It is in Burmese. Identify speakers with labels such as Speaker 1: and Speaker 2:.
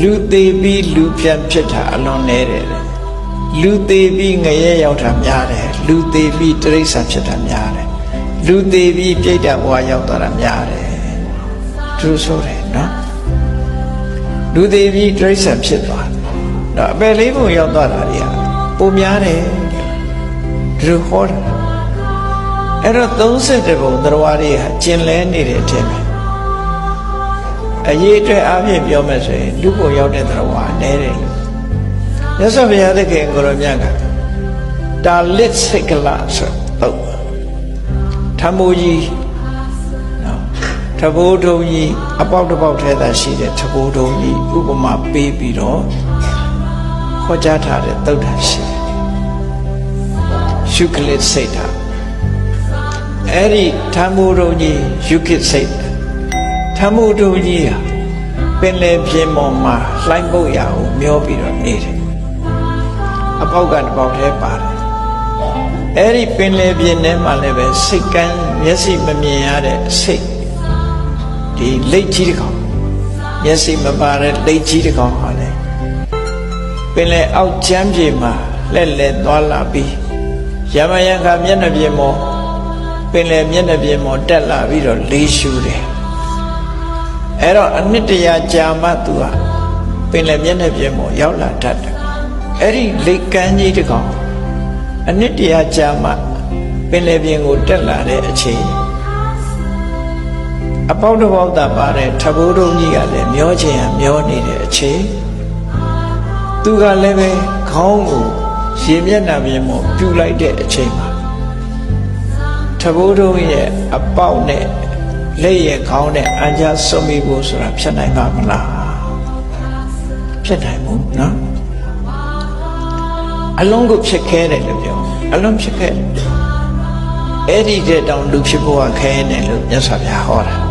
Speaker 1: လူသေးပြီးလူပြန်ဖြစ်တာအလွန်နေတယ်လူသေးပြီးငရဲရောက်တာများတယ်လူသေးပြီးတိရစ္ဆာန်ဖြစ်တာများတယ်လူသေးပြီးပြိတ္တဘဝရောက်သွားတာများတယ်သူဆိုတယ်နော်လူသေးပြီးတိရစ္ဆာန်ဖြစ်သွားတော့အပယ်လေးပုံရောက်သွားတာတွေကပုံများတယ်သူဟောတာအဲ့တော့30ပုံတရားတွေဟာကျင်လဲနေတဲ့အထက်ပဲအရေးအတွက်အပြည့်ပြောမယ်ဆိုရင်လူပုံရောက်တဲ့တရားနဲတယ်မြတ်စွာဘုရားသခင်ကိုရောမြတ်ကတာလစ်စိတ်ကလဆိုတော့ထမိုးကြီးနော်ထဘိုးထုံကြီးအပေါက်တစ်ပေါက်ထဲသာရှိတဲ့ထဘိုးထုံကြီးဥပမာပေးပြီးတော့ဟောကြားထားတဲ့သုတ်တန်ရှိတယ်ရှုကလစ်စိတ်တာအဲ့ဒီထမိုးထုံကြီးယူကစ်စိတ်ထမိုးထုံကြီးဟာပင်လယ်ပြင်ပေါ်မှာလှိုင်းပုတ်ရအောင်မျောပြီးတော့နေတယ်အပေါက်ကတစ်ပေါက်ထဲပါတယ်အဲ့ဒီပင်လယ်ပြင်ထဲမှာလည်းပဲစိတ်ကန်းမျက်စိမမြင်ရတဲ့စိတ်ဒီလက်ကြီးတစ်ကောင်မျက်စိမပါတဲ့လက်ကြီးတစ်ကောင်ဟာလေပင်လယ်အောက်ကျမ်းပြေမှာလက်လက်သွားလာပြီးရမယံခါမျက်နှာပြင်ပေါ်ပင်လယ်မျက်နှာပြင်ပေါ်တက်လာပြီးတော့လေးရှူတယ်အဲ့တော့အနှစ်တရာကြာမှသူကပင်လယ်မျက်နှာပြင်ပေါ်ရောက်လာတတ်တယ်အဲ့ဒီလက်ကမ်းကြီးတစ်ကောင်အနှစ်တရာကြာမှပင်လယ်ပြင်ကိုတက်လာတဲ့အချိန်အပေါက်တစ်ပေါက်သာပါတဲ့ထဘိုးတုံးကြီးကလည်းမျောချင်ရမျောနေတဲ့အချိန်သူကလည်းပဲခေါင်းကိုရေမျက်နှာပြင်ပေါ်ပြူလိုက်တဲ့အချိန်မှာထဘိုးတုံးရဲ့အပေါက်နဲ့လက်ရဲ့ခေါင်းနဲ့အန်ကြားဆွမိဖို့ဆိုတာဖြစ်နိုင်ပါမလားဖြစ်နိုင်ဘူးနော်အလုံးကိုဖြစ်ခဲတယ်လို့ပြောအလုံးဖြစ်ခဲအဲ့ဒီတဲ့တောင်လူဖြစ်ဖို့ကခဲနေလို့မြတ်စွာဘုရားဟောတာ